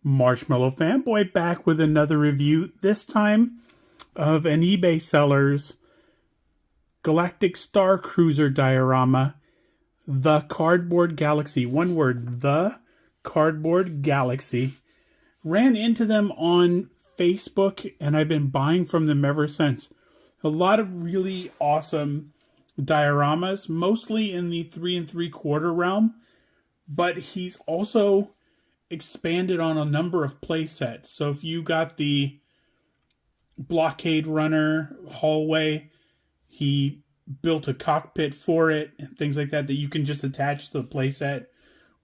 Marshmallow Fanboy back with another review, this time of an eBay seller's Galactic Starcruiser diorama, The Cardboard Galaxy. One word, The Cardboard Galaxy. Ran into them on Facebook and I've been buying from them ever since. A lot of really awesome dioramas, mostly in the 3 3/4 realm, but he's also expanded on a number of play sets. So if you got the blockade runner hallway, he built a cockpit for it and things like that you can just attach to the play set.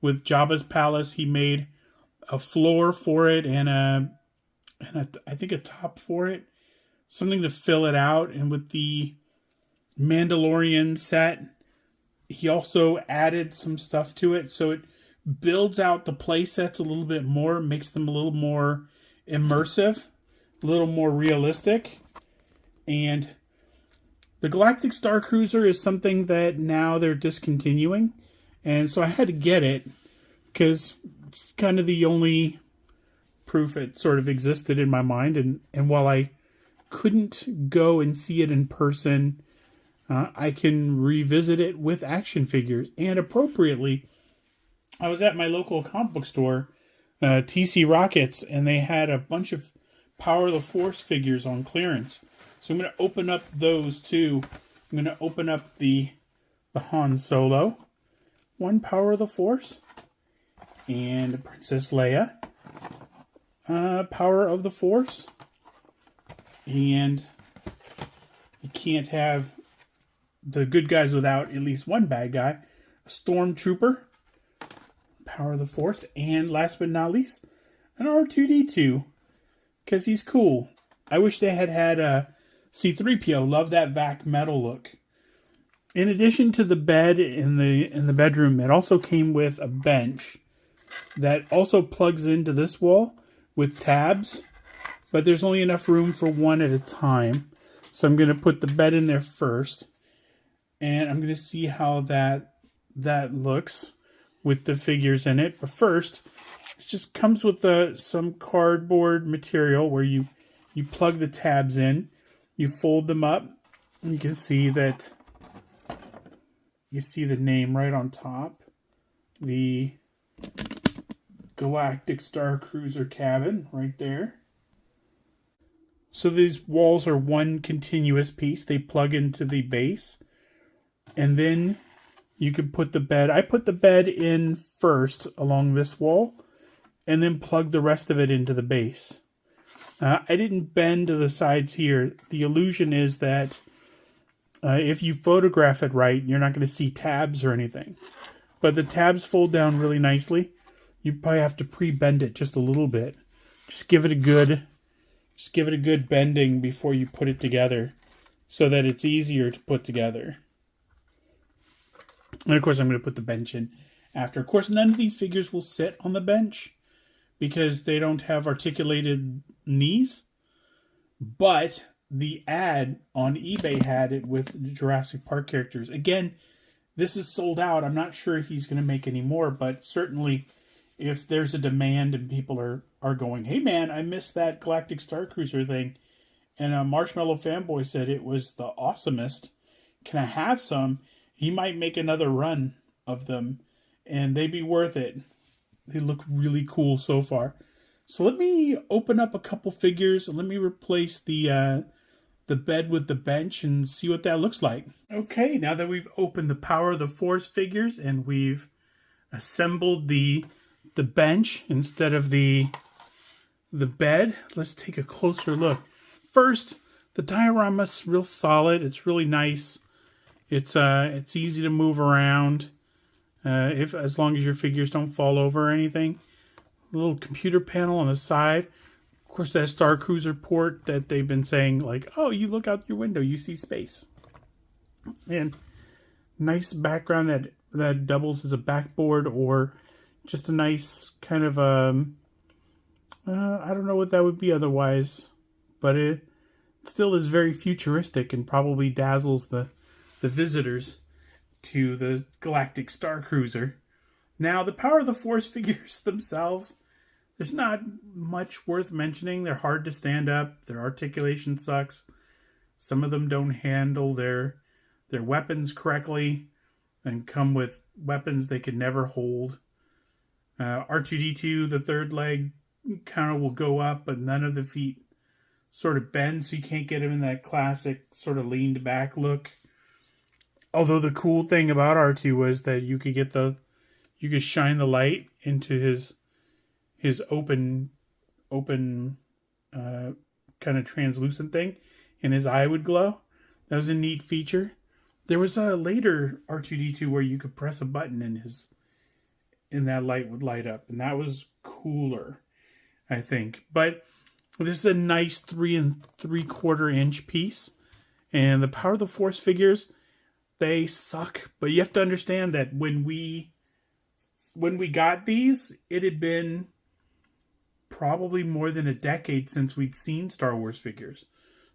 With Jabba's palace, he made a floor for it and I think a top for it, something to fill it out. And with the Mandalorian set, he also added some stuff to it, so it builds out the play sets a little bit more, makes them a little more immersive, a little more realistic. And the Galactic Starcruiser is something that now they're discontinuing, and so I had to get it because it's kind of the only proof it sort of existed in my mind. And while I couldn't go and see it in person, I can revisit it with action figures. And appropriately, I was at my local comic book store, TC Rockets, and they had a bunch of Power of the Force figures on clearance. So I'm going to open up those too. I'm going to open up the Han Solo, one Power of the Force, and Princess Leia, Power of the Force. And you can't have the good guys without at least one bad guy. A Stormtrooper, Power of the Force, and last but not least, an R2-D2, because he's cool. I wish they had a C-3PO. Love that vac metal look. In addition to the bed in the bedroom, it also came with a bench that also plugs into this wall with tabs, but there's only enough room for one at a time. So I'm going to put the bed in there first, and I'm going to see how that looks with the figures in it. But first, it just comes with some cardboard material where you plug the tabs in, you fold them up, and you can see that you see the name right on top, the Galactic Starcruiser cabin right there. So these walls are one continuous piece. They plug into the base, and then you could put the bed. I put the bed in first along this wall, and then plug the rest of it into the base. I didn't bend to the sides here. The illusion is that if you photograph it right, you're not going to see tabs or anything. But the tabs fold down really nicely. You probably have to pre-bend it just a little bit. Just give it a good bending before you put it together, so that it's easier to put together. And of course, I'm going to put the bench in after. Of course, none of these figures will sit on the bench because they don't have articulated knees. But the ad on eBay had it with Jurassic Park characters. Again, this is sold out. I'm not sure he's going to make any more, but certainly if there's a demand and people are going, hey man, I missed that Galactic Starcruiser thing, and a Marshmallow Fanboy said it was the awesomest, can I have some? He might make another run of them, and they'd be worth it. They look really cool so far. So let me open up a couple figures, and let me replace the bed with the bench and see what that looks like. Okay, now that we've opened the Power of the Force figures and we've assembled the bench instead of the bed, let's take a closer look. First, the diorama's real solid. It's really nice. It's easy to move around, as long as your figures don't fall over or anything. A little computer panel on the side. Of course, that Starcruiser port that they've been saying, like, oh, you look out your window, you see space. And nice background that doubles as a backboard, or just a nice kind of I don't know what that would be otherwise, but it still is very futuristic and probably dazzles the visitors to the Galactic Starcruiser. Now, the Power of the Force figures themselves, There's not much worth mentioning. They're hard to stand up. Their articulation sucks. Some of them don't handle their weapons correctly and come with weapons they could never hold. R2-D2, the third leg, kind of will go up, but none of the feet sort of bend, so you can't get him in that classic sort of leaned back look. Although the cool thing about R2 was that you could shine the light into his open kind of translucent thing, and his eye would glow. That was a neat feature. There was a later R2-D2 where you could press a button and that light would light up, and that was cooler, I think. But this is a nice 3 3/4 inch piece, and the Power of the Force figures, they suck. But you have to understand that when we got these, it had been probably more than a decade since we'd seen Star Wars figures.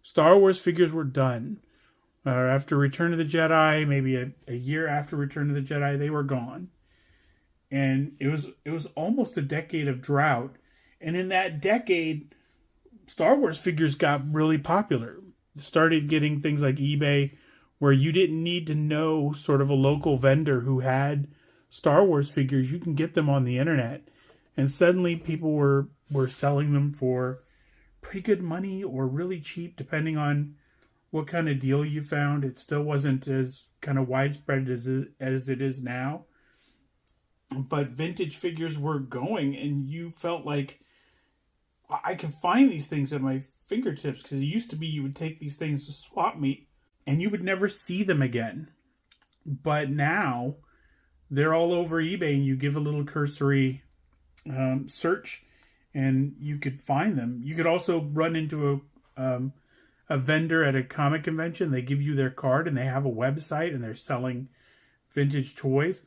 Star Wars figures were done. After Return of the Jedi, maybe a year after Return of the Jedi, they were gone. And it was almost a decade of drought. And in that decade, Star Wars figures got really popular. Started getting things like eBay, where you didn't need to know sort of a local vendor who had Star Wars figures. You can get them on the internet. And suddenly people were selling them for pretty good money or really cheap, depending on what kind of deal you found. It still wasn't as kind of widespread as it is now. But vintage figures were going, and you felt like, I can find these things at my fingertips, because it used to be you would take these things to swap meet and you would never see them again. But now they're all over eBay, and you give a little cursory search and you could find them. You could also run into a vendor at a comic convention. They give you their card and they have a website and they're selling vintage toys.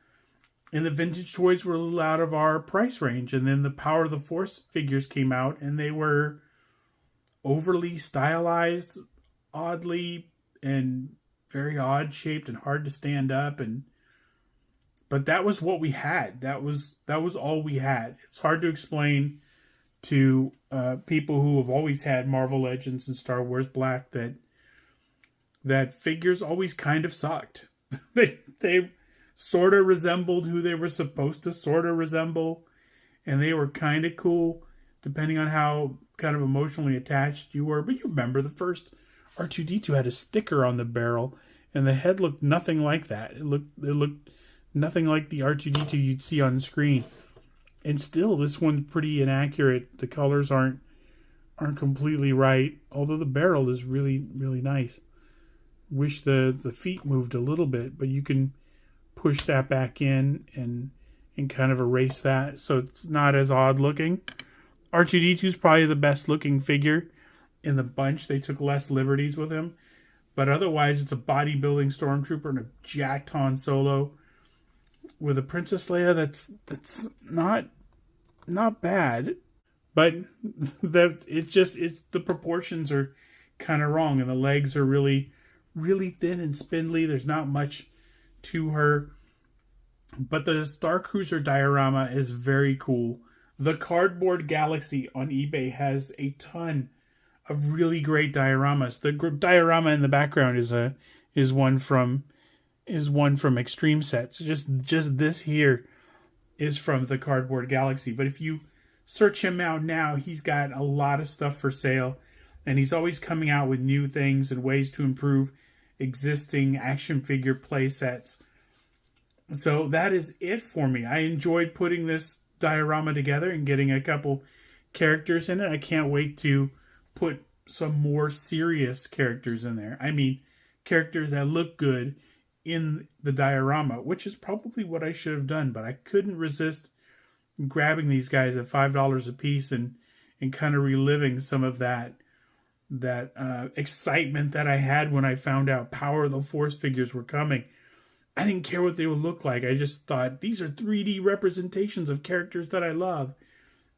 And the vintage toys were a little out of our price range. And then the Power of the Force figures came out, and they were overly stylized, oddly, and very odd shaped and hard to stand up. But that was what we had. That was all we had. It's hard to explain to people who have always had Marvel Legends and Star Wars Black that figures always kind of sucked. They sort of resembled who they were supposed to sort of resemble, and they were kind of cool depending on how kind of emotionally attached you were. But you remember the first R2-D2 had a sticker on the barrel, and the head looked nothing like that. It looked nothing like the R2-D2 you'd see on screen. And still, this one's pretty inaccurate. The colors aren't completely right, although the barrel is really, really nice. Wish the feet moved a little bit, but you can push that back in and kind of erase that, so it's not as odd looking. R2-D2 is probably the best looking figure in the bunch. They took less liberties with him, but otherwise it's a bodybuilding stormtrooper and a jacked Han Solo with a Princess Leia that's not bad, but it's the proportions are kind of wrong, and the legs are really, really thin and spindly. There's not much to her. But the Starcruiser diorama is very cool. TheCardboardGalaxy on eBay has a ton of really great dioramas. The diorama in the background is one from Extreme Sets. Just this here is from TheCardboardGalaxy. But if you search him out now, he's got a lot of stuff for sale, and he's always coming out with new things and ways to improve existing action figure play sets. So that is it for me. I enjoyed putting this diorama together and getting a couple characters in it. I can't wait to put some more serious characters in there. I mean, characters that look good in the diorama, which is probably what I should have done, but I couldn't resist grabbing these guys at $5 a piece and kind of reliving some of that excitement that I had when I found out Power of the Force figures were coming. I didn't care what they would look like. I just thought, these are 3D representations of characters that I love,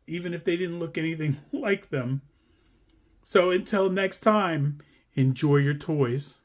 even if they didn't look anything like them. So until next time, enjoy your toys.